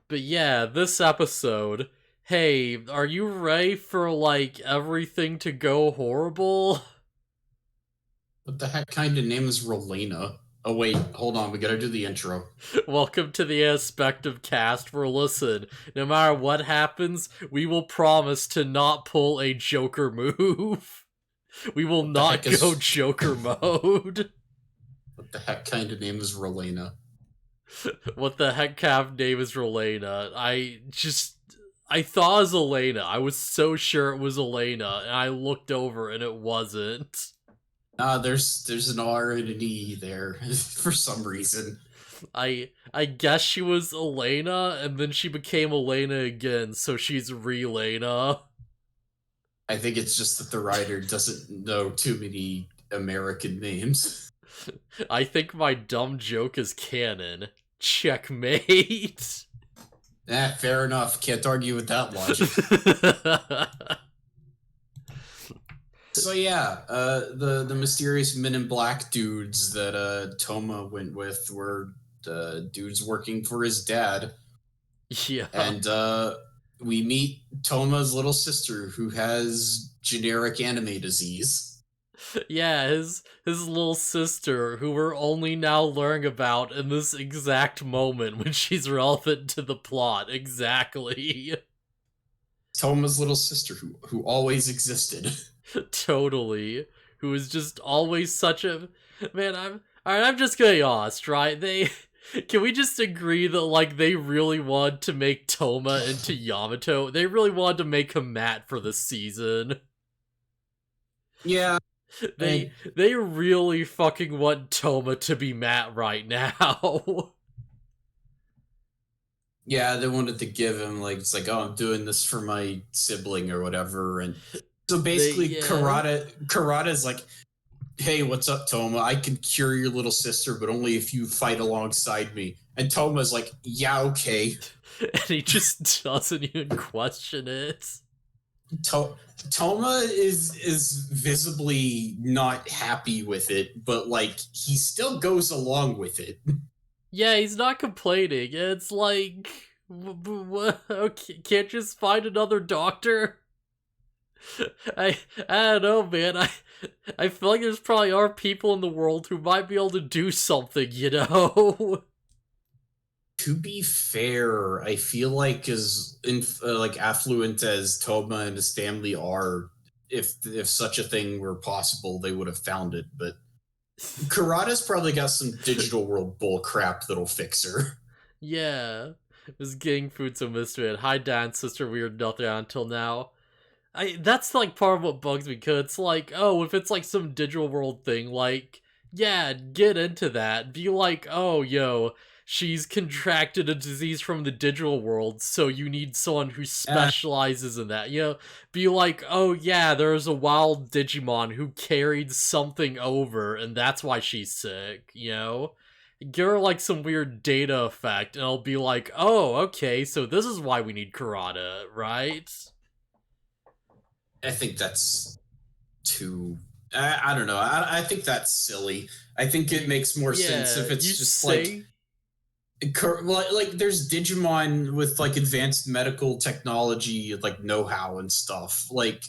But yeah, this episode, hey, are you ready for, like, everything to go horrible? What the heck kind of name is Rolena? Oh wait, hold on, we gotta do the intro. Welcome to the Anispective cast, where listen, no matter what happens, we will promise to not pull a Joker move. We will What the heck not go is Joker mode. what the heck kind of name is Rolena? What the heck kind of name is Relena? I thought it was Elena. I was so sure it was Elena, and I looked over and it wasn't. There's an R and an E there for some reason. I guess she was Elena, and then she became Elena again, so she's Relena. I think it's just that the writer doesn't know too many American names. I think my dumb joke is canon. Checkmate. Fair enough. Can't argue with that logic. So yeah, the mysterious Men in Black dudes that Thoma went with were dudes working for his dad. Yeah. And we meet Thoma's little sister who has generic anime disease. Yeah, his little sister, who we're only now learning about in this exact moment when she's relevant to the plot. Exactly. Thoma's little sister who always existed. Totally. Who is just always such a man. I'm just gonna be honest, right? They can we just agree that like they really wanted to make Thoma into Yamato? They really wanted to make him Matt for this season. Yeah. They really fucking want Thoma to be Matt right now. Yeah, they wanted to give him like it's like, oh, I'm doing this for my sibling or whatever. And so basically Karada's like, hey, what's up, Thoma? I can cure your little sister, but only if you fight alongside me. And Thoma's like, yeah, okay. And he just doesn't even question it. Thoma is visibly not happy with it, but like he still goes along with it. Yeah, he's not complaining. It's like, okay, can't just find another doctor. I don't know, man. I feel like there's probably are people in the world who might be able to do something, you know. To be fair, I feel like as like affluent as Thoma and his family are, if such a thing were possible, they would have found it. But Karada's probably got some digital world bull crap that'll fix her. Yeah, this getting food so mystery. Hi, Dan, sister, weird nothing until now. That's like part of what bugs me, cause it's like, oh, if it's like some digital world thing, like, yeah, get into that. Be like, oh, yo, she's contracted a disease from the digital world, so you need someone who specializes in that. You know, be like, oh yeah, there's a wild Digimon who carried something over, and that's why she's sick. You know, give her like some weird data effect, and I'll be like, oh, okay, so this is why we need Karada, right? I think that's too. I don't know. I think that's silly. I think it makes more sense if You it's just say like there's Digimon with like advanced medical technology, like know-how and stuff. Like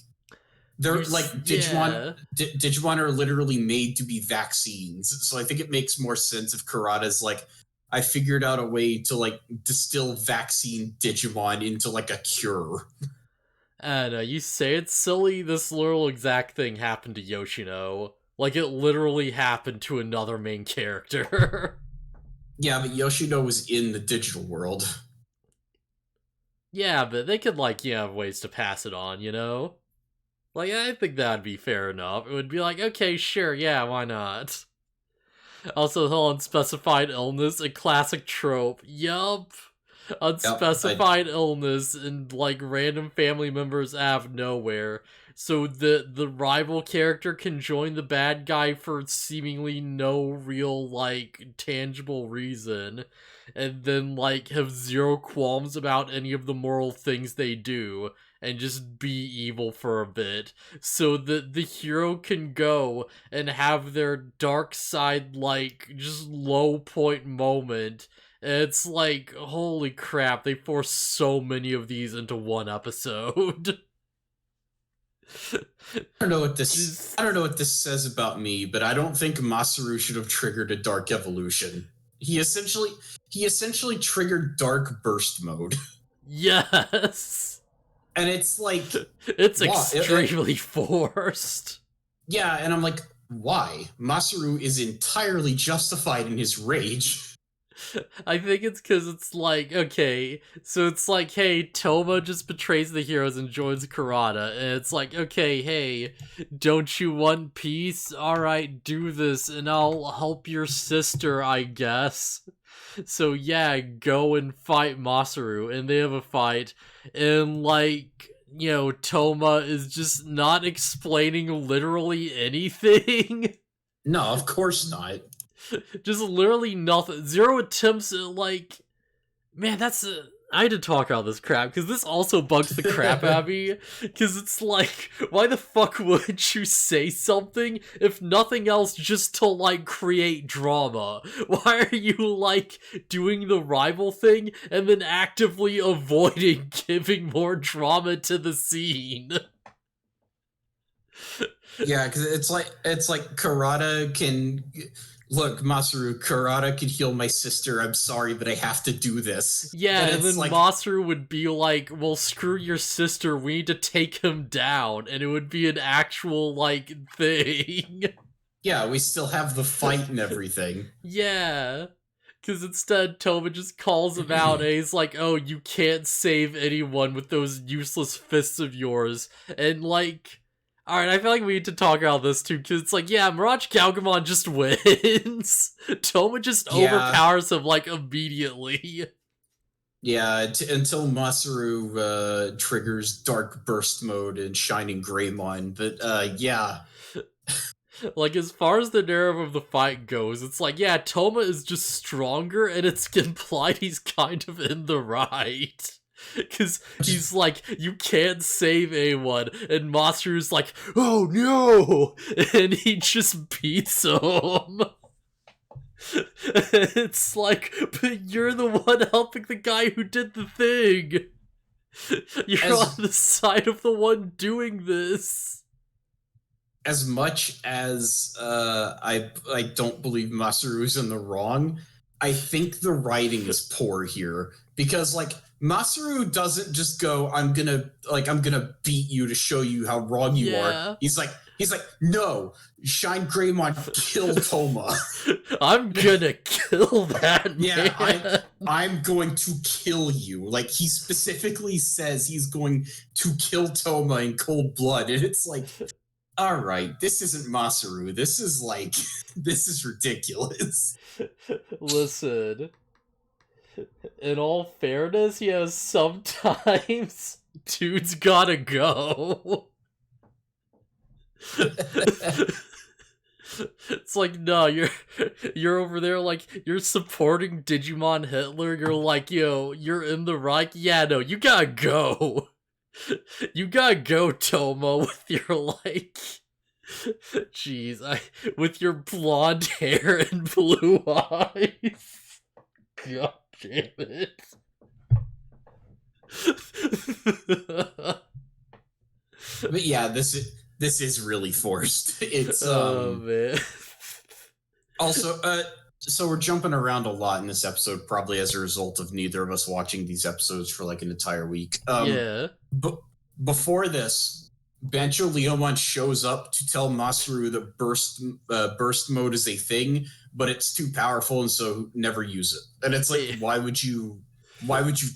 they're like yeah. Digimon are literally made to be vaccines. So I think it makes more sense if Karada's like, I figured out a way to like distill vaccine Digimon into like a cure. And you say it's silly, this literal exact thing happened to Yoshino. Like, it literally happened to another main character. Yeah, but Yoshino was in the digital world. Yeah, but they could, like, have ways to pass it on, you know? Like, I think that'd be fair enough. It would be like, okay, sure, yeah, why not? Also, the whole unspecified illness, a classic trope. Yup. Unspecified illness and like random family members out of nowhere, so the rival character can join the bad guy for seemingly no real like tangible reason, and then like have zero qualms about any of the moral things they do and just be evil for a bit, so that the hero can go and have their dark side like just low point moment It's like, holy crap, they forced so many of these into one episode. I don't know what this. Just I don't know what this says about me, but I don't think Masaru should have triggered a dark evolution. He essentially triggered dark burst mode, yes. and it's like It's extremely forced. Yeah, and I'm like, why? Masaru is entirely justified in his rage. I think it's because it's like, okay, so it's like, hey, Thoma just betrays the heroes and joins Kurata, and it's like, okay, hey, don't you want peace? Alright, do this, and I'll help your sister, I guess. So yeah, go and fight Masaru, and they have a fight, and like, you know, Thoma is just not explaining literally anything. No, of course not. Just literally nothing. Zero attempts at, like... Man, that's... I had to talk about this crap, because this also bugs the crap out of me. Because it's like, why the fuck would you say something, if nothing else, just to, like, create drama? Why are you, like, doing the rival thing, and then actively avoiding giving more drama to the scene? Yeah, because it's like Kurata can... Look, Masaru, Kurata could heal my sister. I'm sorry, but I have to do this. Yeah, and then like, Masaru would be like, well, screw your sister, we need to take him down, and it would be an actual, like, thing. Yeah, we still have the fight and everything. Yeah. Because instead, Thoma just calls him out, and he's like, oh, you can't save anyone with those useless fists of yours. And, like... Alright, I feel like we need to talk about this too, because it's like, yeah, Mirage Galgamon just wins. Thoma just overpowers him, like, immediately. Yeah, until Masaru triggers Dark Burst mode in Shining Greymon. But, yeah. Like, as far as the narrative of the fight goes, it's like, yeah, Thoma is just stronger, and it's implied he's kind of in the right. Because he's like, you can't save anyone, and Masaru's like, oh no! And he just beats him. It's like, but you're the one helping the guy who did the thing! You're on the side of the one doing this. As much as I don't believe Masaru's in the wrong, I think the writing is poor here. Because, like, Masaru doesn't just go, I'm gonna beat you to show you how wrong you are. He's like, no, Shine Greymon, kill Thoma. I'm gonna kill that man. Yeah, I'm going to kill you. Like, he specifically says he's going to kill Thoma in cold blood, and it's like, all right, this isn't Masaru. This is like, this is ridiculous. Listen. In all fairness, yeah, sometimes dude's gotta go. It's like, no, you're over there like, you're supporting Digimon Hitler, you're like, yo, you're in the right, yeah, no, you gotta go. You gotta go, Thoma, with your, like... Jeez, with your blonde hair and blue eyes. God damn it. But yeah, this is really forced. It's man. Also, so we're jumping around a lot in this episode, probably as a result of neither of us watching these episodes for like an entire week. Yeah. But before this, Bancho Leomon shows up to tell Masaru that burst mode is a thing, but it's too powerful, and so never use it. And it's like, why would you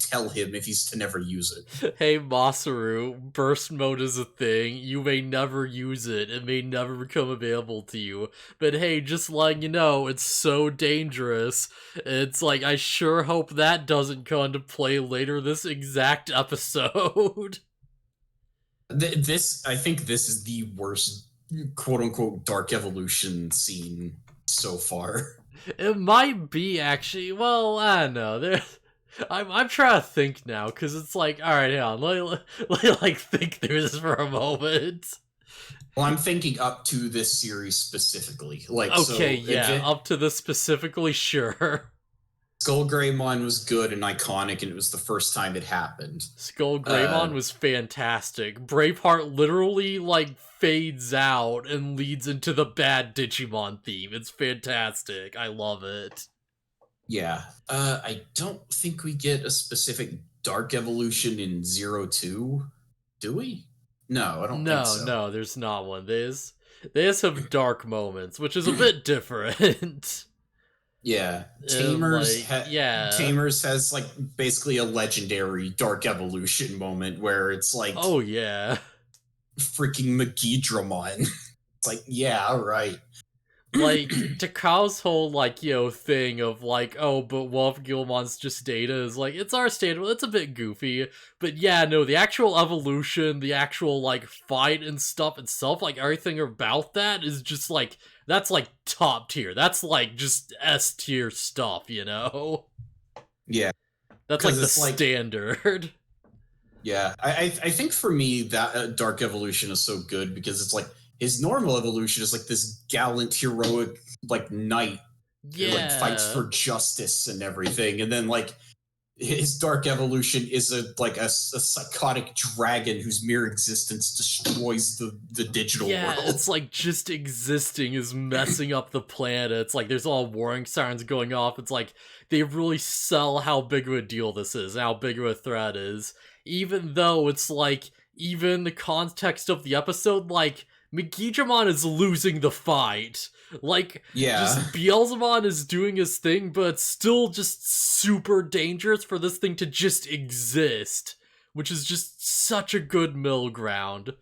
tell him if he's to never use it? Hey Masaru, burst mode is a thing. You may never use it. It may never become available to you. But hey, just letting you know, it's so dangerous. It's like, I sure hope that doesn't come into play later this exact episode. I think this is the worst quote-unquote dark evolution scene so far. It might be, actually. Well, I don't know. I'm trying to think now, because it's like, alright, hang on, let me like think through this for a moment. Well, I'm thinking up to this series specifically. Like, okay, so, yeah, up to this specifically, sure. Skull Greymon was good and iconic, and it was the first time it happened. Skull Greymon was fantastic. Braveheart literally, like, fades out and leads into the bad Digimon theme. It's fantastic. I love it. Yeah. I don't think we get a specific Dark Evolution in 02. Do we? No, I don't think No, so. no, there's not one. They just have dark moments, which is a bit different. Yeah. Yeah. Tamers has like basically a legendary Dark Evolution moment where it's like Oh, yeah. freaking Megidramon. It's like, yeah, all right. Like, Takao's whole, like, thing of, like, oh, but Wolf Gilmon's just data is, like, it's our state, well, it's a bit goofy, but yeah, no, the actual evolution, the actual, like, fight and stuff itself, like, everything about that is just, like, that's, like, top tier, that's, like, just S tier stuff, you know? Yeah. That's, like, the like, standard. Yeah, I think for me that Dark Evolution is so good because it's like his normal evolution is like this gallant, heroic, like knight who like fights Yeah. for justice and everything, and then like his Dark Evolution is a psychotic dragon whose mere existence destroys the digital Yeah, world. it's like just existing is messing up the planet. It's like there's all warning sirens going off. It's like they really sell how big of a deal this is, how big of a threat is. Even though it's like, even the context of the episode, like, Megidramon is losing the fight. Like, Yeah, just Beelzebub is doing his thing, but it's still just super dangerous for this thing to just exist. Which is just such a good middle ground.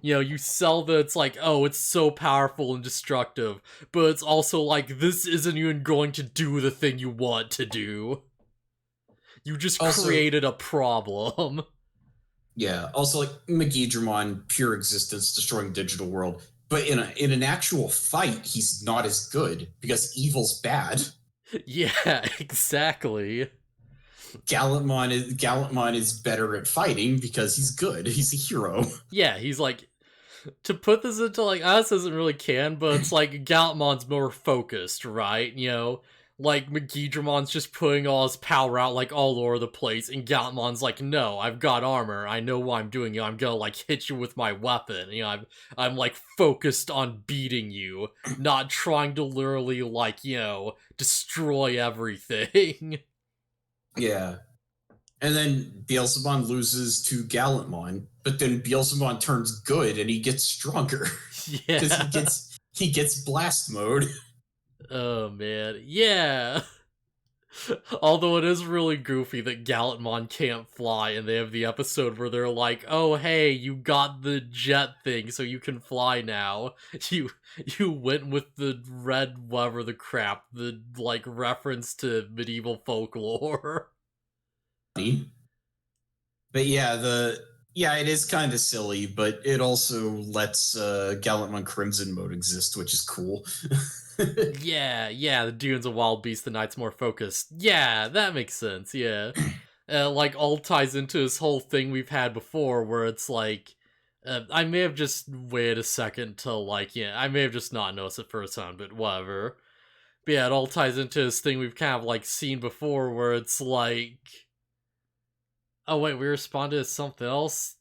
You know, you sell that it's like, oh, it's so powerful and destructive, but it's also like, this isn't even going to do the thing you want to do. You just created a problem. Yeah, also like Megidramon, pure existence, destroying digital world. But in an actual fight, he's not as good because evil's bad. Yeah, exactly. Gallantmon is better at fighting because he's good. He's a hero. Yeah, he's like, to put this into like, us isn't really canon, but it's like Gallantmon's more focused, right? You know, like Megidramon's just putting all his power out like all over the place, and Gallantmon's like, no, I've got armor, I know what I'm doing, I'm gonna like hit you with my weapon, you know, I'm like focused on beating you, not trying to literally like, destroy everything. Yeah. And then Beelzebub loses to Gallantmon, but then Beelzebub turns good and he gets stronger. Yeah. Because he gets blast mode. Oh man, yeah. Although it is really goofy that Gallantmon can't fly, and they have the episode where they're like, "Oh hey, you got the jet thing, so you can fly now. You went with the red whatever the crap, the like reference to medieval folklore." But yeah, it is kind of silly, but it also lets Gallantmon Crimson mode exist, which is cool. Yeah, the Dunes of Wild Beast, the Knight's more focused. Yeah, that makes sense, yeah. Like, all ties into this whole thing we've had before, where it's like, I may have just waited a second till, like, I may have just not noticed it first time, but whatever. But yeah, it all ties into this thing we've kind of, like, seen before, where it's like, oh wait, we responded to something else?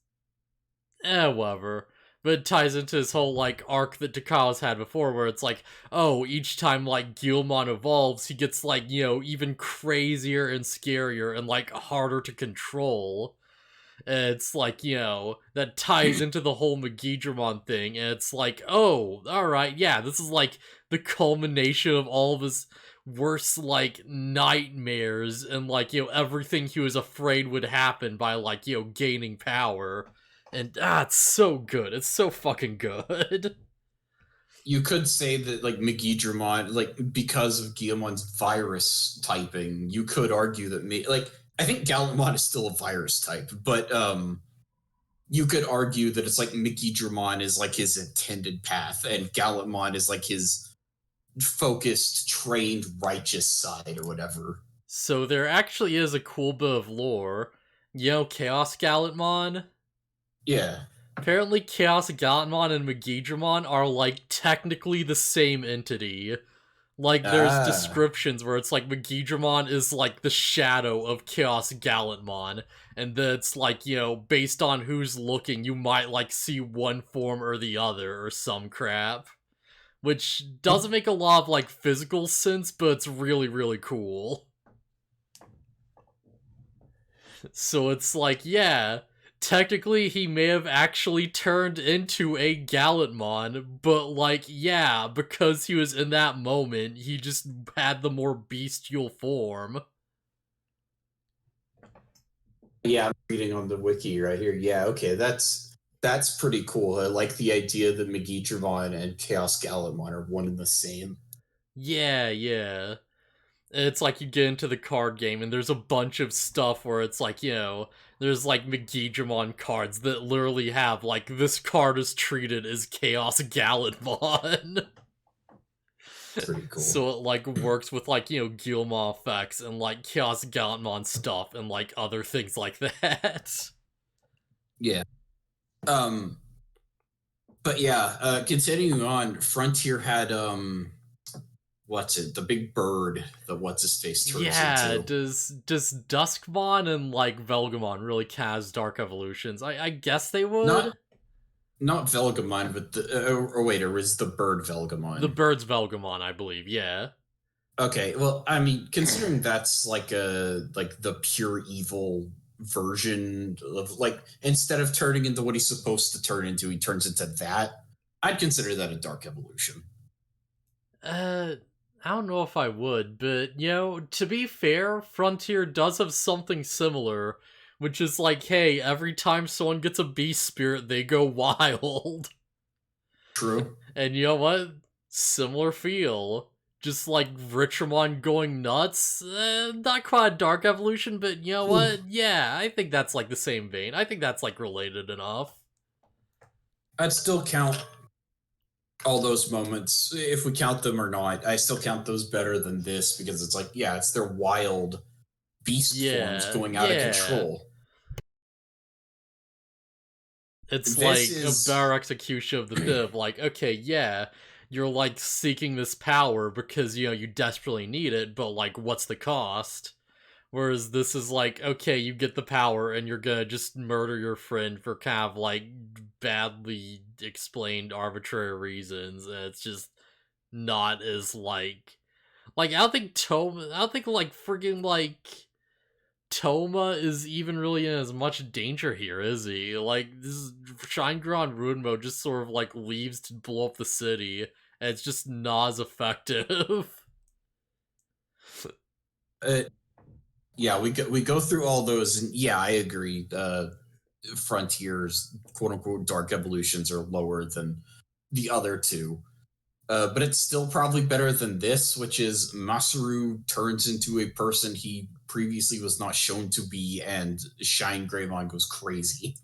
Whatever. But it ties into this whole, like, arc that Takao's had before, where it's like, oh, each time, like, Guilmon evolves, he gets, like, even crazier and scarier and, like, harder to control. And it's like, that ties into the whole Megidramon thing, and it's like, oh, alright, yeah, this is, like, the culmination of all of his worst, like, nightmares, and, like, everything he was afraid would happen by, like, gaining power. And it's so good. It's so fucking good. You could say that like Megidramon, like because of Guilmon's virus typing, you could argue that I think Gallantmon is still a virus type, but you could argue that it's like Megidramon is like his intended path, and Gallantmon is like his focused, trained, righteous side or whatever. So there actually is a cool bit of lore. Chaos Gallantmon? Yeah. Apparently Chaos Gallantmon and Megidramon are, like, technically the same entity. Like, there's Ah. descriptions where it's like Megidramon is like the shadow of Chaos Gallantmon, and that's like, based on who's looking, you might like see one form or the other or some crap. Which doesn't make a lot of like physical sense, but it's really, really cool. So it's like, yeah, technically he may have actually turned into a Gallantmon, but like, yeah, because he was in that moment, he just had the more bestial form. Yeah, I'm reading on the wiki right here. Yeah, okay, that's pretty cool. I like the idea that Megidravon and Chaos Gallantmon are one and the same. Yeah, yeah. It's like you get into the card game and there's a bunch of stuff where it's like, there's like Megidramon cards that literally have like this card is treated as Chaos Gallantmon. Pretty cool. So it like works with like, Guilma effects and like Chaos Gallantmon stuff and like other things like that. Yeah. Um but yeah, continuing on, Frontier had what's it? The big bird that what's his face turns Yeah, into. does Duskmon and like Velgamon really cast Dark Evolutions? I guess they Not would. not Velgamon, but or wait, or is the bird The Velgamon? bird's Velgamon, I believe, yeah. Okay, well, I mean, considering that's like the pure evil version of like instead of turning into what he's supposed to turn into, he turns into that. I'd consider that a dark evolution. Uh, I don't know if I would, but to be fair, Frontier does have something similar, which is like, hey, every time someone gets a beast spirit, they go wild. True. And you know what? Similar feel. Just like Richamon going nuts. Not quite a dark evolution, but you know what? Yeah, I think that's like the same vein. I think that's like related enough. I'd still count all those moments, if we count them or not. I still count those better than this because it's like, yeah, it's their wild beast forms Yeah, going out of yeah. control. It's This like a is better execution of the bit of like, okay, yeah, you're like seeking this power because you desperately need it, but like, what's the cost? Whereas this is like, okay, you get the power and you're gonna just murder your friend for kind of like badly explained arbitrary reasons, and it's just not as like I don't think like friggin' like Thoma is even really in as much danger here, is he? Like, this is Shinegron Ruin Mode just sort of like leaves to blow up the city, and it's just not as effective. uh, yeah, we go through all those, and yeah, I agree. Frontiers, quote unquote, dark evolutions are lower than the other two. But it's still probably better than this, which is Masaru turns into a person he previously was not shown to be, and Shine Greymon goes crazy.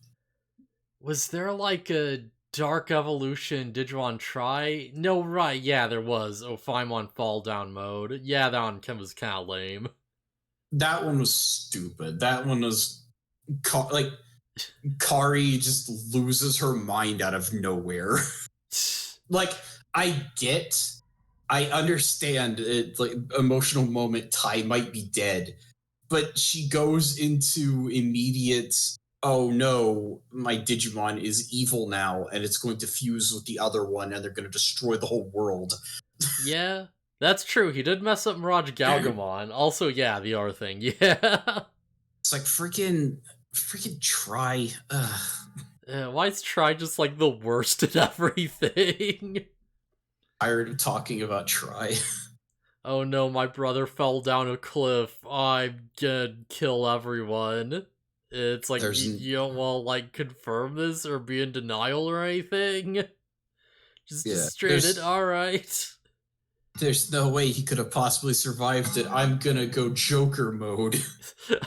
Was there like a Dark Evolution Digimon Try? No, right, yeah, there was. Oh, Phaimon Fall Down mode. Yeah, that one was kind of lame. That one was stupid. That one was like Kari just loses her mind out of nowhere. Like I get, I understand it. Like emotional moment, Tai might be dead, but she goes into immediate. Oh no, my Digimon is evil now, and it's going to fuse with the other one, and they're going to destroy the whole world. Yeah, that's true. He did mess up Mirage Galgamon. Also, yeah, the other thing. Yeah. It's like freaking try. Ugh. Why is Try just like the worst at everything? Tired of talking about try. Oh no, my brother fell down a cliff. I'm gonna kill everyone. It's like, There's you don't want to like confirm this or be in denial or anything? Just yeah, straight it, alright. there's no way he could have possibly survived it. I'm gonna go Joker mode.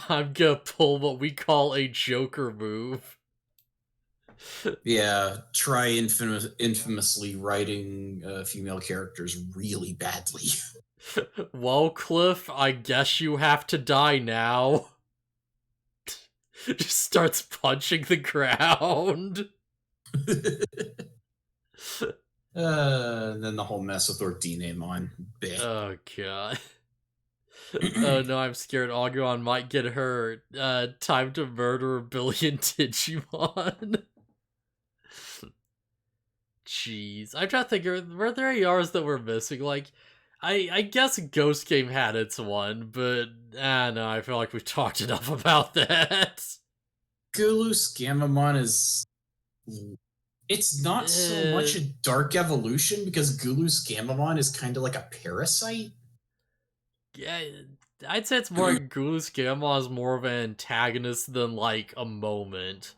I'm gonna pull what we call a Joker move. Yeah, try infamously writing female characters really badly. Well, Cliff, I guess you have to die now. Just starts punching the ground. Then the whole mess with Ordinamon. Bleh. Oh god. Oh no, I'm scared Agumon might get hurt. Time to murder a billion Digimon. Jeez. I'm trying to think, were there any R's that were missing? Like, I guess Ghost Game had its one, but I don't know, I feel like we've talked enough about that. Gulu Scamamon is. It's not so much Eh, a dark evolution because Gulu Scamamon is kind of like a parasite. yeah, I'd say it's more like Goose Gamma is more of an antagonist than like a moment.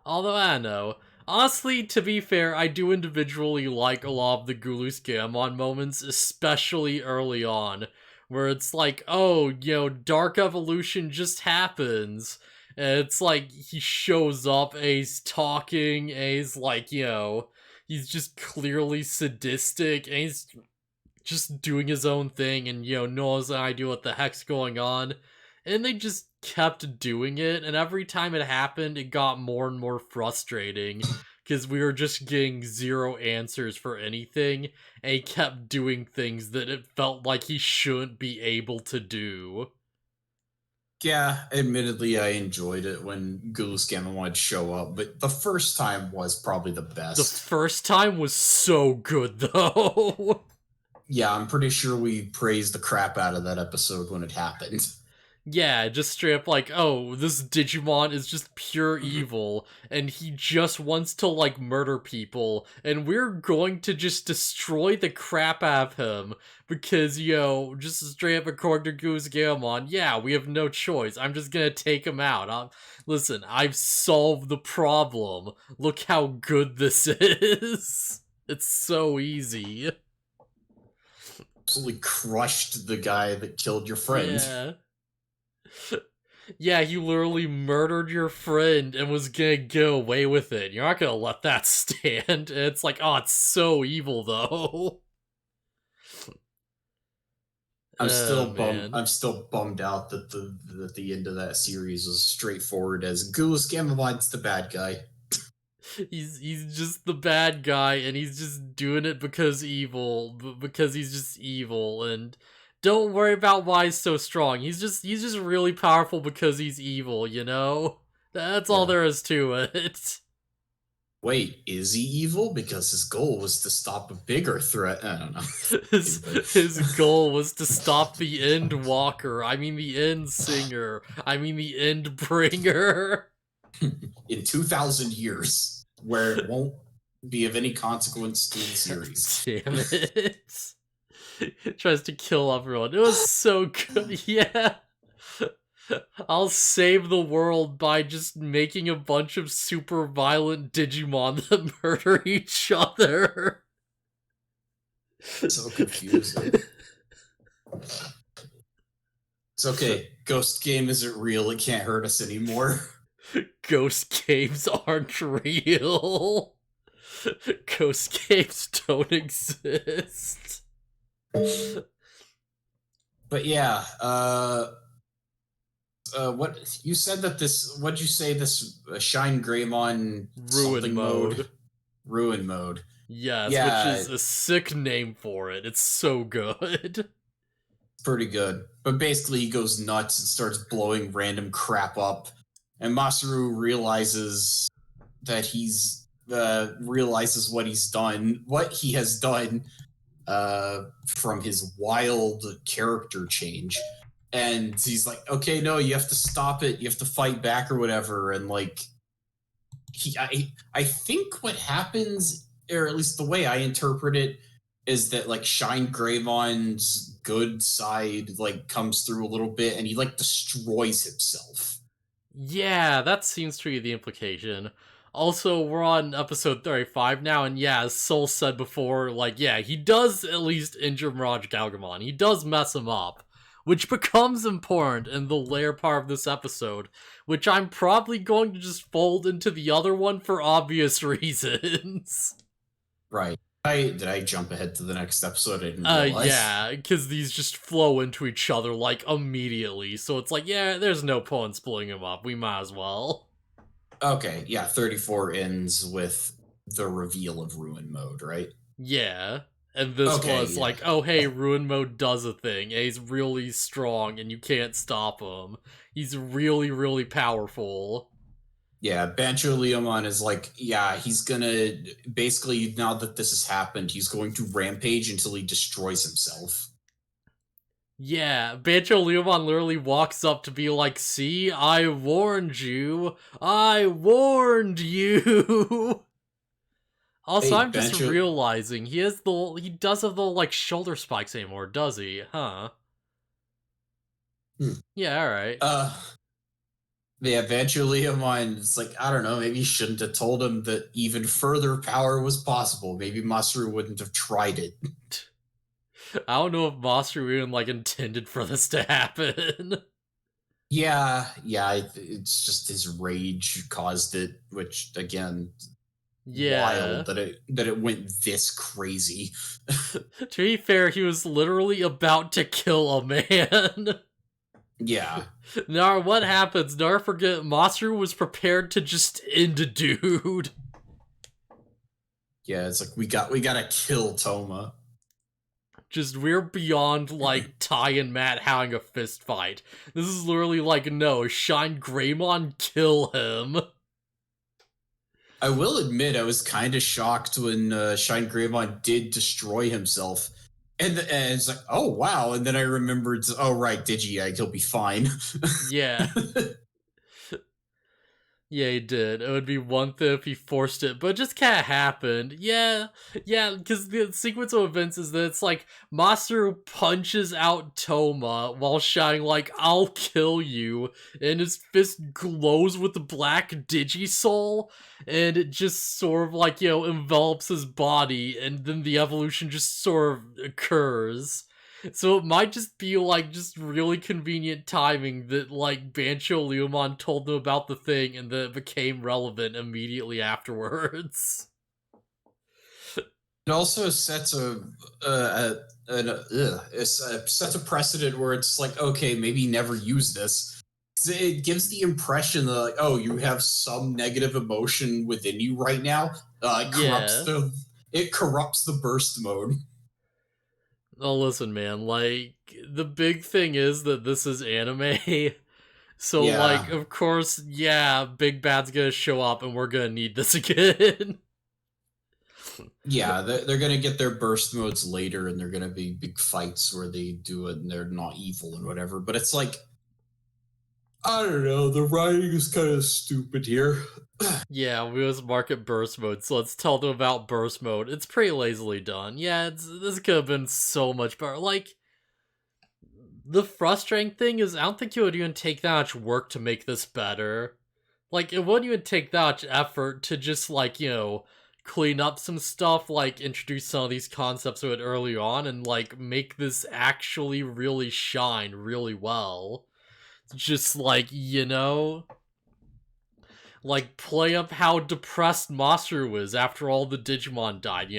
Although, I don't know. Honestly, to be fair, I do individually like a lot of the Gulus Gamon moments, especially early on, where it's like, oh, Dark Evolution just happens. And it's like, he shows up, and he's talking, and he's like, he's just clearly sadistic, and he's just doing his own thing, and, knows an idea what the heck's going on. And they just kept doing it, and every time it happened, it got more and more frustrating because we were just getting zero answers for anything, and he kept doing things that it felt like he shouldn't be able to do. Yeah, admittedly, I enjoyed it when Gulu Scamamon would show up, but the first time was probably the The best. first time was so good, though. Yeah, I'm pretty sure we praised the crap out of that episode when it happened. Yeah, just straight up like, oh, this Digimon is just pure evil, and he just wants to, like, murder people, and we're going to just destroy the crap out of him, because, just straight up according to Goose Gamon, yeah, we have no choice, I'm just gonna take him out. Listen, I've solved the problem. Look how good this is. It's so easy. Absolutely crushed the guy that killed your friend. Yeah. Yeah, you literally murdered your friend and was gonna get away with it. You're not gonna let that stand. And it's like, oh, it's so evil, though. I'm Oh, still bummed. man. I'm still bummed out that the end of that series was straightforward as Gulu Scamamon's the bad guy. He's just the bad guy, and he's just doing it because because he's just evil. And don't worry about why he's so strong. He's just really powerful because he's evil. That's all Yeah. there is to it. Wait, is he evil? Because his goal was to stop a bigger threat. I don't know. His his goal was to stop the End Walker. I mean the End Singer. I mean the End Bringer. In 2,000 years, where it won't be of any consequence to the series. Damn it. Tries to kill everyone. It was so good. Yeah. I'll save the world by just making a bunch of super violent Digimon that murder each other. So confusing. It's okay. Ghost Game isn't real. It can't hurt us anymore. Ghost caves aren't real. Ghost caves don't exist. But yeah, what you said that this? What'd you say this Shine Greymon Ruin something mode. Ruin mode. Yes, which Yeah, is a sick name for it. It's so good. pretty good. But basically, he goes nuts and starts blowing random crap up, and Masaru realizes that he's realizes what he has done from his wild character change. And he's like, okay, no, you have to stop it. You have to fight back or whatever. And like, I think what happens, or at least the way I interpret it, is that like Shine Greymon's good side like comes through a little bit, and he like destroys himself. Yeah, that seems to be the implication. Also, we're on episode 35 now, and yeah, as Soul said before, like, yeah, he does at least injure Mirage Galgamon. He does mess him up, which becomes important in the later part of this episode, which I'm probably going to just fold into the other one for obvious reasons. Right. Did I jump ahead to the next episode? I didn't realize. Yeah, because these just flow into each other, like, immediately, so it's like, yeah, there's no point in splitting them up, we might as well. Okay, yeah, 34 ends with the reveal of Ruin mode, right? Yeah. And this Okay, was yeah. like, oh hey, ruin mode does a thing, and he's really strong and you can't stop him. He's really, really powerful. Yeah, Bancho Leomon is like, yeah, he's gonna basically, now that this has happened, he's going to rampage until he destroys himself. Yeah, Bancho Leomon literally walks up to be like, see, I warned you. I warned you. Also, Hey, I'm just Bancho. realizing he does have the like shoulder spikes anymore, does he? Huh. Hmm. Yeah, alright. Uh, yeah, Bancho Leomon is like, I don't know, maybe you shouldn't have told him that even further power was possible. Maybe Masaru wouldn't have tried it. I don't know if Masaru even like intended for this to happen. Yeah, it's just his rage caused it, which again, wild Yeah. that it went this crazy. To be fair, he was literally about to kill a man. Yeah, Now, what happens? Never forget, Masaru was prepared to just end a dude. yeah, it's like we gotta kill Thoma. Just, we're beyond, like, Ty and Matt having a fist fight. This is literally like, no, Shine Greymon, kill him. I will admit I was kind of shocked when Shine Greymon did destroy himself. And it's like, oh wow. And then I remembered, oh right, Digi, he'll be fine. Yeah. Yeah, he did. It would be one thing if he forced it, but it just kind of happened. Yeah, because the sequence of events is that it's like Masaru punches out Thoma while shouting like, I'll kill you, and his fist glows with the black Digisoul, and it just sort of like, envelops his body, and then the evolution just sort of occurs. So it might just be like just really convenient timing that like Bancho Leomon told them about the thing and that it became relevant immediately afterwards. It also sets it sets a precedent where it's like, okay, maybe never use this. It gives the impression that like, oh, you have some negative emotion within you right now. Yeah. It corrupts the burst mode. Oh, listen, man, like, the big thing is that this is anime. So, like, Yeah, of course, yeah, Big Bad's gonna show up and we're gonna need this again. yeah, they're gonna get their burst modes later, and they're gonna be big fights where they do it and they're not evil and whatever. But it's like, I don't know, the writing is kind of stupid here. Yeah, we was market burst mode, so let's tell them about burst mode. It's pretty lazily done. Yeah, this could have been so much better. Like, the frustrating thing is, I don't think it would even take that much work to make this better. Like, it wouldn't even take that much effort to just, like, clean up some stuff, like, introduce some of these concepts to it early on, and, like, make this actually really shine really well. Just, like, like, play up how depressed Masaru is after all the Digimon died,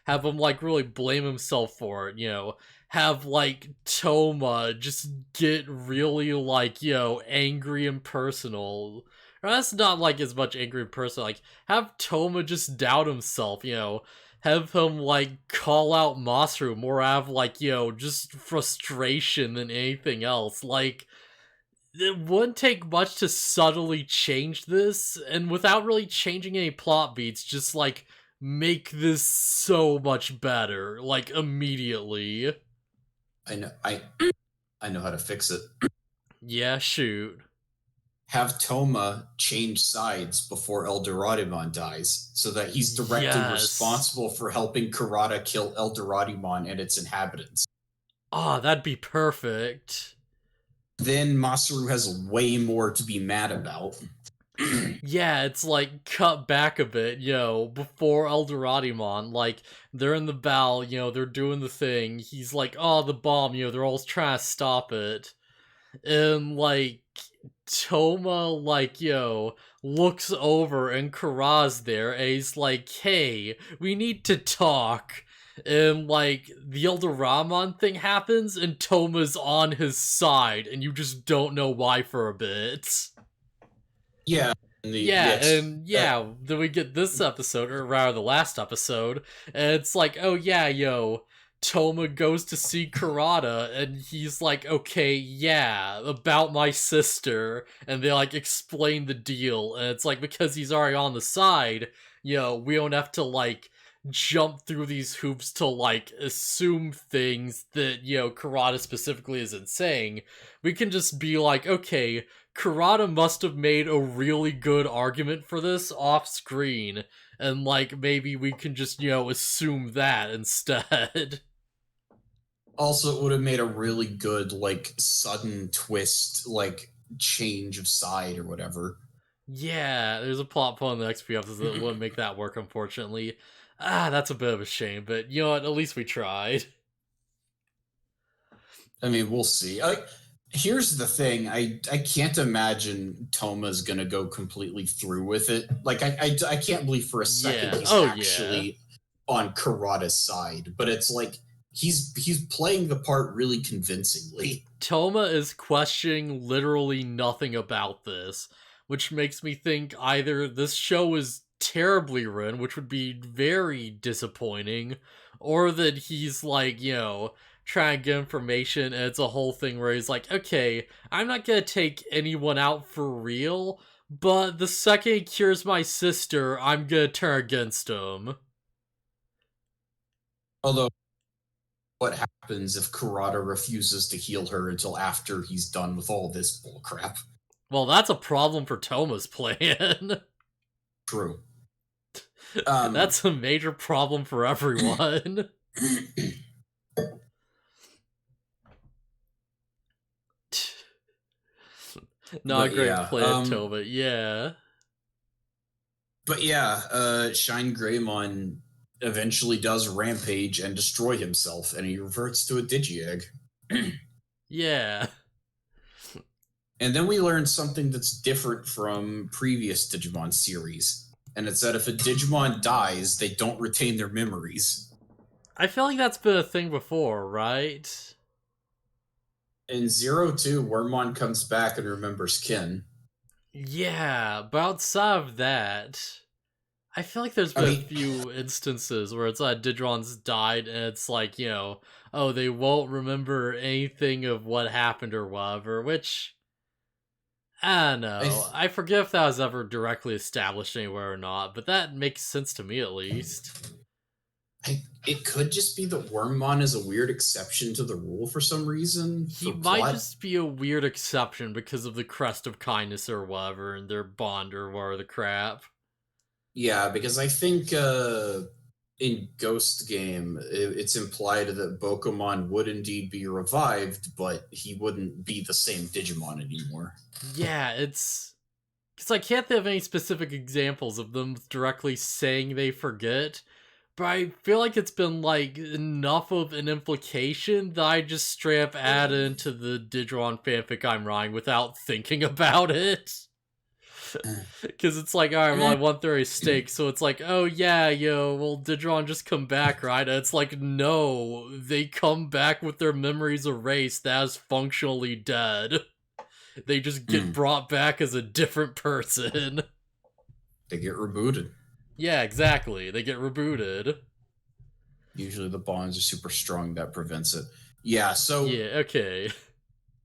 have him, like, really blame himself for it, have, like, Thoma just get really, like, angry and personal. Or that's not, like, as much angry and personal, like, have Thoma just doubt himself, have him, like, call out Masaru more out of, like, just frustration than anything else, like, it wouldn't take much to subtly change this, and without really changing any plot beats, just like make this so much better, like immediately. I know, I know how to fix it. Yeah, shoot. Have Toma change sides before Eldoradimon dies, so that he's directly Yes. responsible for helping Kurata kill Eldoradimon and its inhabitants. Ah, that'd be perfect. Then Masaru has way more to be mad about. Yeah, it's like cut back a bit, before Eldoradimon, like, they're in the battle, they're doing the thing. He's like, oh, the bomb, they're all trying to stop it. And like Thoma, like, looks over and Kara's there and he's like, hey, we need to talk. And like the Elder Ramon thing happens and Toma's on his side and you just don't know why for a bit. Yeah, Yeah, and yeah, then we get this episode, or rather the last episode, and it's like, oh yeah, yo, Thoma goes to see Kurata, and he's like, okay, yeah, about my sister, and they like explain the deal, and it's like, because he's already on the side, we don't have to like jump through these hoops to like assume things that, Kurata specifically isn't saying. We can just be like, okay, Kurata must have made a really good argument for this off screen, and like maybe we can just, assume that instead. Also, it would have made a really good, like, sudden twist, like, change of side or whatever. Yeah, there's a plot point in the next few episodes that wouldn't make that work, unfortunately. That's a bit of a shame, but you know what? At least we tried. I mean, we'll see. Here's the thing: I can't imagine Toma's gonna go completely through with it. Like, I can't believe for a second Yeah. he's Oh, yeah. actually on Kurata's side. But it's like he's playing the part really convincingly. Thoma is questioning literally nothing about this, which makes me think either this show is terribly written, which would be very disappointing, or that he's like, trying to get information and it's a whole thing where he's like, okay, I'm not gonna take anyone out for real, but the second he cures my sister, I'm gonna turn against him. Although, what happens if Kurata refuses to heal her until after he's done with all this bullcrap? Well, that's a problem for Thoma's plan. True. That's a major problem for everyone. Not a But great yeah, plan, Thoma. Yeah. Shine Greymon eventually does rampage and destroy himself, and he reverts to a Digi-Egg. Yeah. And then we learn something that's different from previous Digimon series, and it's that if a Digimon dies, they don't retain their memories. I feel like that's been a thing before, right? In Zero 2, Wormmon comes back and remembers Kin. Yeah, but outside of that, I feel like there's I been a mean, few instances where it's like Digimon's died and it's like, oh, they won't remember anything of what happened or whatever, which I don't I, know. th- I forget if that was ever directly established anywhere or not, but that makes sense to me at least. it could just be that Wormmon is a weird exception to the rule for some reason, He for might plot. just be a weird exception because of the crest of kindness or whatever, and their bond or whatever the crap. Yeah, because I think in Ghost Game, it's implied that Bokomon would indeed be revived, but he wouldn't be the same Digimon anymore. Yeah, it's because I can't think of any specific examples of them directly saying they forget, but I feel like it's been like enough of an implication that I just straight up add into the Digimon fanfic I'm writing without thinking about it. Because it's like, alright, well, I want their stake, so it's like, oh yeah, well, Digimon just come back, right? And it's like, no, they come back with their memories erased as functionally dead. They just get brought back as a different person. They get rebooted. Yeah, exactly. They get rebooted. Usually the bonds are super strong, that prevents it. Yeah, so Yeah, okay.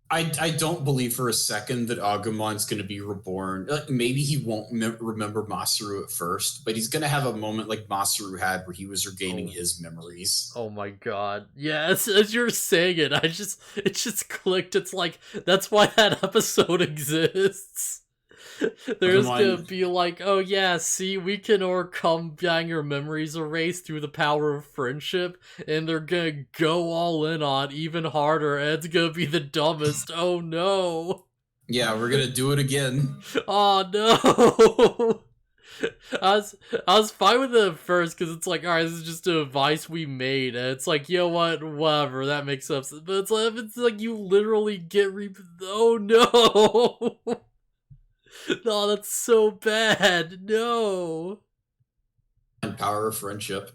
I don't believe for a second that Agumon's going to be reborn. Maybe he won't remember Masaru at first, but he's going to have a moment like Masaru had where he was regaining his memories. Oh my god. Yeah, as you're saying it, it just clicked. It's like, that's why that episode exists. There's gonna be like, oh yeah, see, we can overcome getting your memories erased through the power of friendship, and they're gonna go all in on even harder, and it's gonna be the dumbest. Oh no. Yeah, we're gonna do it again. Oh no. I was fine with it at first because it's like, all right, this is just a device we made, and it's like, you know what, whatever, that makes sense. But it's like you literally get oh no. No, that's so bad. No. And power of friendship.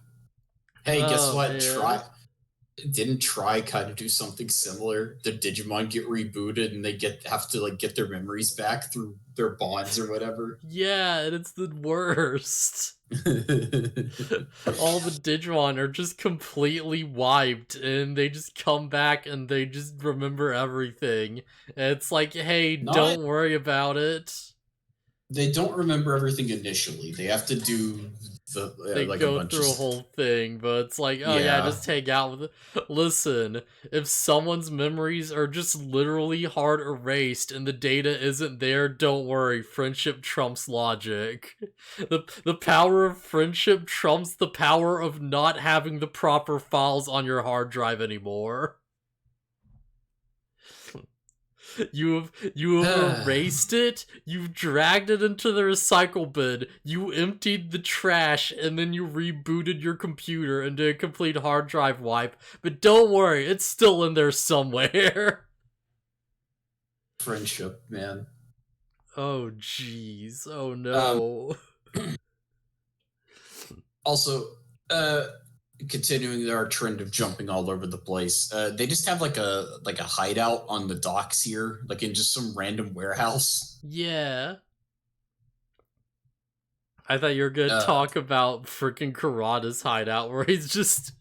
Hey, guess what? Man. didn't Try kind of do something similar? The Digimon get rebooted and they have to like get their memories back through their bonds or whatever. Yeah, and it's the worst. All the Digimon are just completely wiped, and they just come back and they just remember everything. And it's like, hey, Not don't worry about it. They don't remember everything initially. They have to do the They like a go bunch of through a whole thing, but it's like, oh yeah, yeah. just hang out with it. Listen, if someone's memories are just literally hard erased and the data isn't there, don't worry. Friendship trumps logic. The power of friendship trumps the power of not having the proper files on your hard drive anymore. You have erased it, you've dragged it into the recycle bin, you emptied the trash, and then you rebooted your computer and did a complete hard drive wipe. But don't worry, it's still in there somewhere. Friendship, man. Oh jeez. Oh Um no. Also, continuing our trend of jumping all over the place, they just have like a hideout on the docks here, like in just some random warehouse. Yeah. I thought you were gonna Uh, talk about freaking Karada's hideout where he's just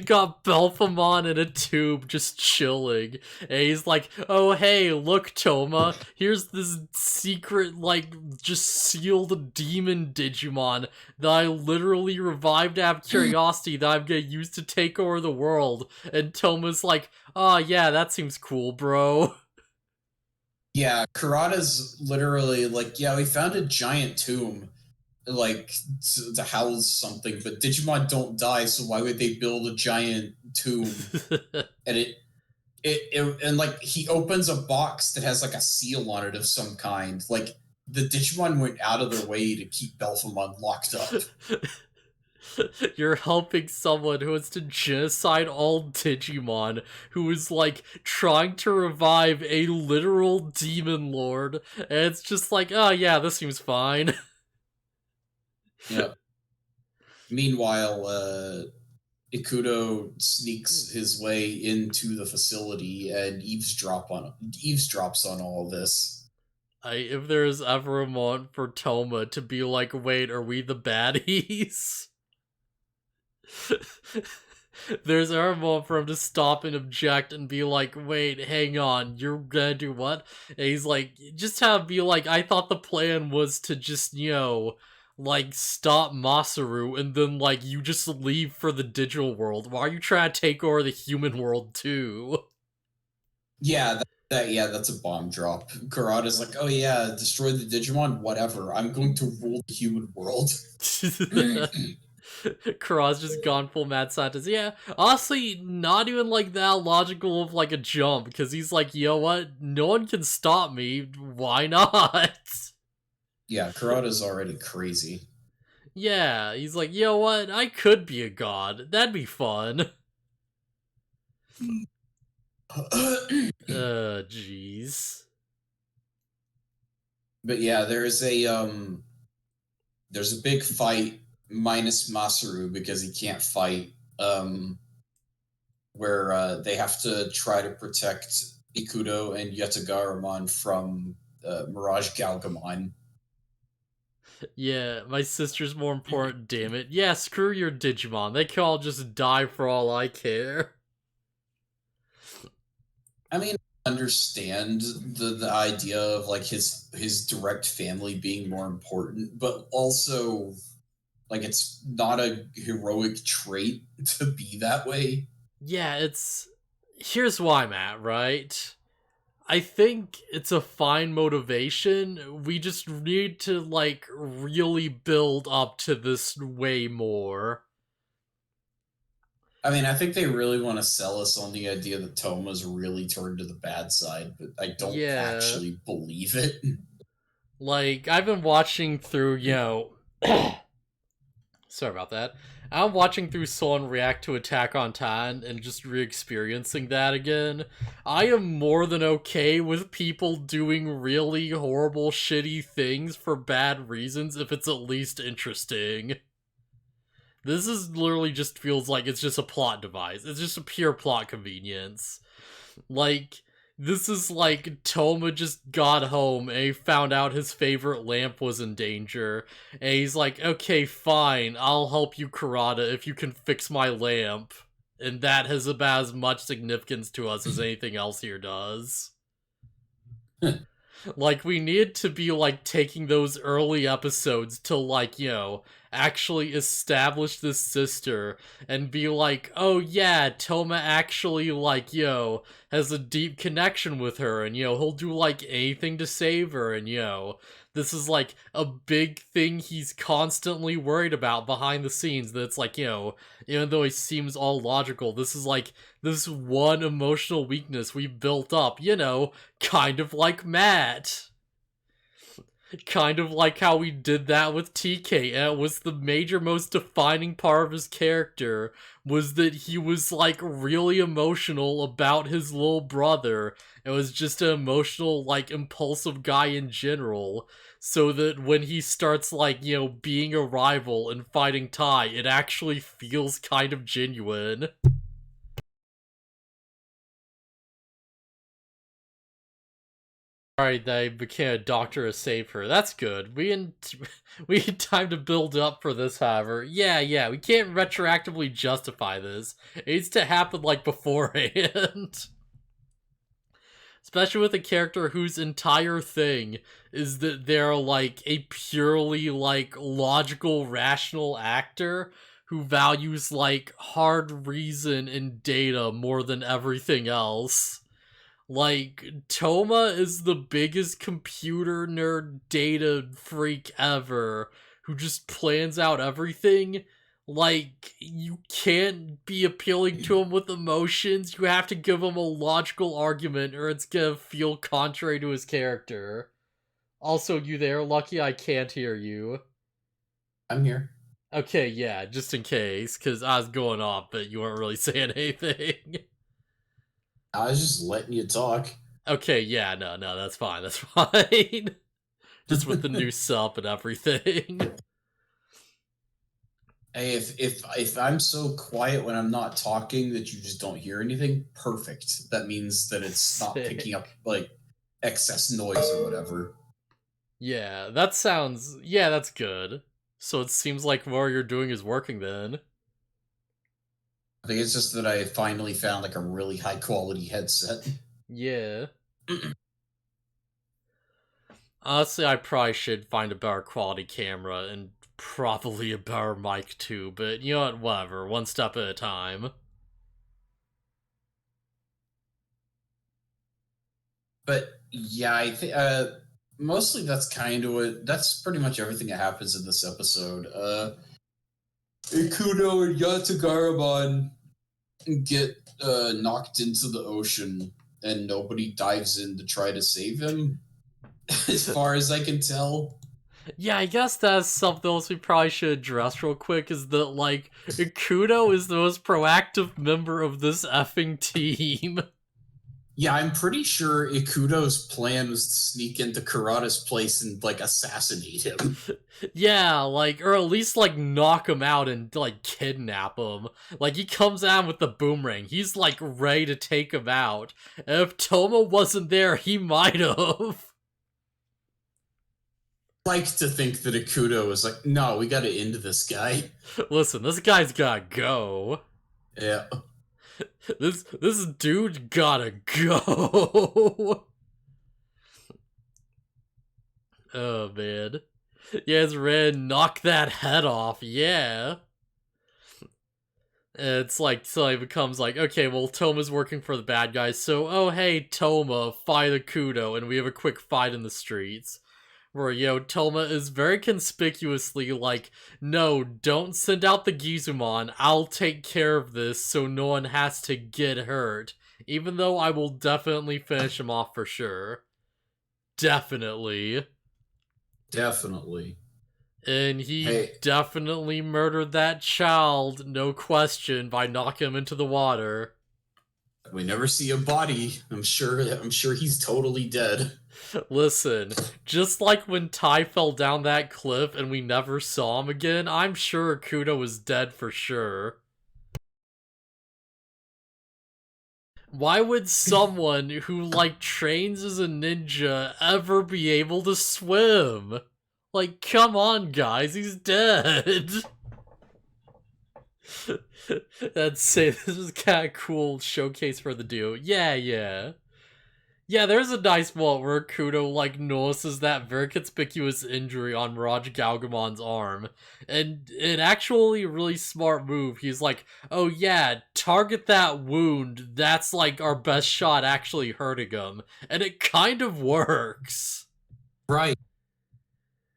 got Belphamon in a tube just chilling. And he's like, oh hey, look Thoma, here's this secret, like, just sealed demon Digimon that I literally revived out of curiosity that I'm gonna use to take over the world. And Thoma's like, oh yeah, that seems cool, bro. yeah, Karada's literally like, yeah, we found a giant tomb like to house something, but Digimon don't die, so why would they build a giant tomb? And and like he opens a box that has like a seal on it of some kind. Like the Digimon went out of their way to keep Belphamon locked up. You're helping someone who wants to genocide all Digimon, who is like trying to revive a literal demon lord, and it's just like, oh yeah, this seems fine. Yep. Meanwhile, Ikuto sneaks his way into the facility and eavesdrops on all this. If there's ever a moment for Thoma to be like, wait, are we the baddies? There's a moment for him to stop and object and be like, wait, hang on, you're gonna do what? And he's like, just have be like, I thought the plan was to just, like, stop Masaru and then, like, you just leave for the digital world. Why are you trying to take over the human world, too? Yeah, yeah, that's a bomb drop. Karada's like, oh yeah, destroy the Digimon, whatever. I'm going to rule the human world. Kara's just gone full mad scientist. Yeah, honestly, not even like that logical of like a jump, because he's like, you know what? No one can stop me. Why not? Yeah, Karada's already crazy. Yeah, he's like, you know what? I could be a god. That'd be fun. Jeez. But yeah, there's a big fight minus Masaru because he can't fight. Where they have to try to protect Ikuto and Yatagaramon from Mirage Galgamon. Yeah, my sister's more important, damn it. Yeah, screw your Digimon. They can all just die for all I care. I mean, I understand the idea of like his direct family being more important, but also like it's not a heroic trait to be that way. Yeah, here's why I'm at, right? I think it's a fine motivation. We just need to, like, really build up to this way more. I mean, I think they really want to sell us on the idea that Thoma's really turned to the bad side, but I don't Yeah. actually believe it. Like, I've been watching through, sorry about that. I'm watching through someone react to Attack on Titan and just re-experiencing that again. I am more than okay with people doing really horrible, shitty things for bad reasons if it's at least interesting. This is literally just feels like it's just a plot device. It's just a pure plot convenience. Like, this is like Thoma just got home and he found out his favorite lamp was in danger. And he's like, okay, fine, I'll help you, Kurata, if you can fix my lamp. And that has about as much significance to us as anything else here does. Like, we need to be, like, taking those early episodes to, like, actually establish this sister and be like, oh yeah, Thoma actually, like, has a deep connection with her and, he'll do, like, anything to save her and, this is, like, a big thing he's constantly worried about behind the scenes that's, like, even though he seems all logical, this is, like, this one emotional weakness we built up, kind of like Matt. Kind of like how we did that with TK, and it was the major, most defining part of his character, was that he was, like, really emotional about his little brother. It was just an emotional, like, impulsive guy in general, so that when he starts, like, being a rival and fighting Tai, it actually feels kind of genuine. Alright, they became a doctor to save her. That's good. We need time to build up for this, however. Yeah, we can't retroactively justify this. It needs to happen, like, beforehand. Especially with a character whose entire thing is that they're, like, a purely, like, logical, rational actor who values, like, hard reason and data more than everything else. Like, Thoma is the biggest computer nerd data freak ever who just plans out everything. Like, you can't be appealing to him with emotions. You have to give him a logical argument or it's gonna feel contrary to his character. Also, you there? Lucky I can't hear you. I'm here. Okay, yeah, just in case, because I was going off, but you weren't really saying anything. I was just letting you talk. Okay, yeah, no, that's fine, that's fine. Just with the new sub and everything. Hey, if I'm so quiet when I'm not talking that you just don't hear anything, perfect. That means that it's not picking up Sick. like excess noise or whatever. Yeah, that's good. So it seems like what you're doing is working then. I think it's just that I finally found like a really high quality headset. Yeah. Honestly, I probably should find a better quality camera and probably a better mic too, but you know what, whatever, one step at a time. But yeah, I think mostly that's pretty much everything that happens in this episode. Ikudo and Yatagaramon get knocked into the ocean and nobody dives in to try to save him, as far as I can tell. Yeah, I guess that's something else we probably should address real quick, is that, like, Ikudo is the most proactive member of this effing team. Yeah, I'm pretty sure Ikudo's plan was to sneak into Kurata's place and like assassinate him. Yeah, like, or at least, like, knock him out and, like, kidnap him. Like, he comes out with the boomerang. He's, like, ready to take him out. And if Thoma wasn't there, he might have. Like to think that Ikudo was like, no, we gotta end this guy. Listen, this guy's gotta go. Yeah. This dude gotta go. Oh, man. Yes, Ren, knock that head off, yeah. It's like, so it becomes like, okay, well, Toma's working for the bad guys, so, oh, hey, Thoma, fight Akudo, and we have a quick fight in the streets. Where, Thoma is very conspicuously like, no, don't send out the Gizumon, I'll take care of this so no one has to get hurt. Even though I will definitely finish him off for sure. Definitely. Definitely. And he Hey, definitely murdered that child, no question, by knocking him into the water. We never see a body. I'm sure he's totally dead. Listen, just like when Ty fell down that cliff and we never saw him again, I'm sure Akuto was dead for sure. Why would someone who, like, trains as a ninja ever be able to swim? Like, come on, guys, he's dead. I'd say this is kind of cool showcase for the duo. Yeah. Yeah, there's a nice moment where Kudo, like, notices that very conspicuous injury on Raj Galgamon's arm. And an actually really smart move. He's like, oh yeah, target that wound. That's, like, our best shot actually hurting him. And it kind of works. Right.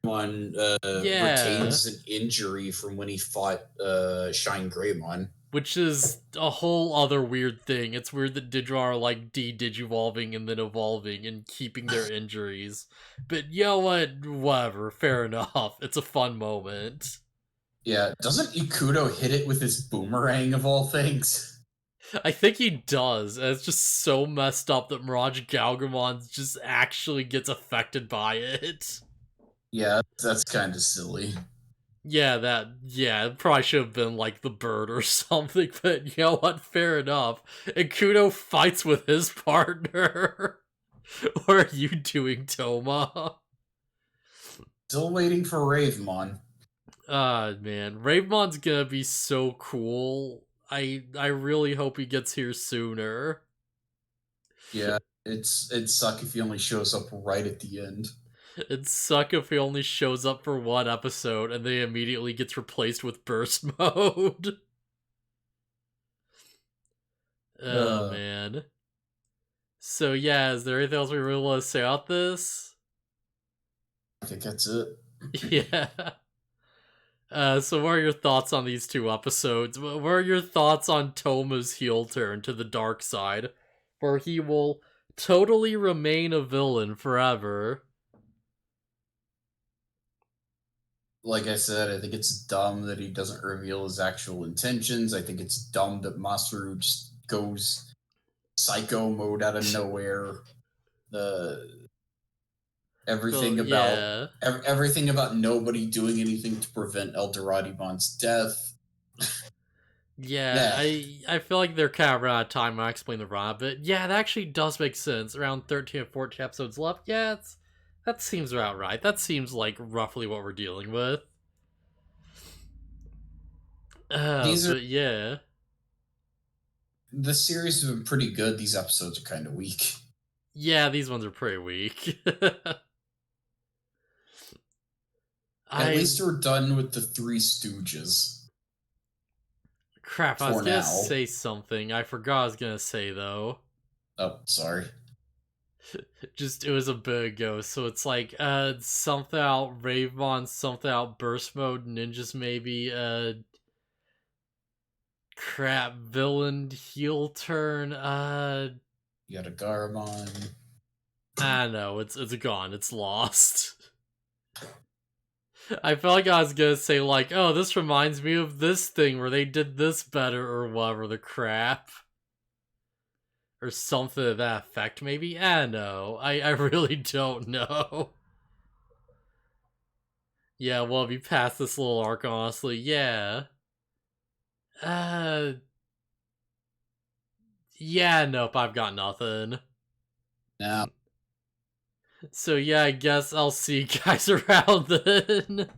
One Yeah. retains an injury from when he fought Shine Greymon. Which is a whole other weird thing. It's weird that Digimon are like de-digivolving and then evolving and keeping their injuries. But you know what? Whatever. Fair enough. It's a fun moment. Yeah, doesn't Ikuto hit it with his boomerang of all things? I think he does. And it's just so messed up that Mirage Galgamon just actually gets affected by it. Yeah, that's kind of silly. Yeah, it probably should have been like the bird or something, but you know what? Fair enough. And Kudo fights with his partner. What are you doing, Thoma? Still waiting for Ravemon. Man. Ravemon's gonna be so cool. I really hope he gets here sooner. Yeah, it'd suck if he only shows up right at the end. It'd suck if he only shows up for one episode and then immediately gets replaced with burst mode. Oh, man. So yeah, is there anything else we really want to say about this? I think that's it. Yeah. So what are your thoughts on these two episodes? What are your thoughts on Thoma's heel turn to the dark side, where he will totally remain a villain forever? Like I said, I think it's dumb that he doesn't reveal his actual intentions. I think it's dumb that Masaru just goes psycho mode out of nowhere. Everything about nobody doing anything to prevent Eldoradimon's death. Yeah, I feel like they're kind of out of time when I explain the run, but yeah, that actually does make sense. Around 13 or 14 episodes left. Yeah, that seems about right. That seems like roughly what we're dealing with. But yeah. The series has been pretty good. These episodes are kind of weak. Yeah, these ones are pretty weak. At least we're done with the Three Stooges. Crap, I was gonna say something. I forgot I was gonna say, though. Oh, sorry. It was a bit ago, so it's like, something out Ravemon, something out Burst Mode, Ninjas maybe, crap, villain, heel turn, You got a Garmon. I don't know, it's gone, it's lost. I felt like I was gonna say, like, oh, this reminds me of this thing where they did this better or whatever the crap. Or something to that effect, maybe? I don't know. I really don't know. Yeah, well, if you pass this little arc, honestly, yeah. Yeah, nope, I've got nothing. No. So yeah, I guess I'll see you guys around then.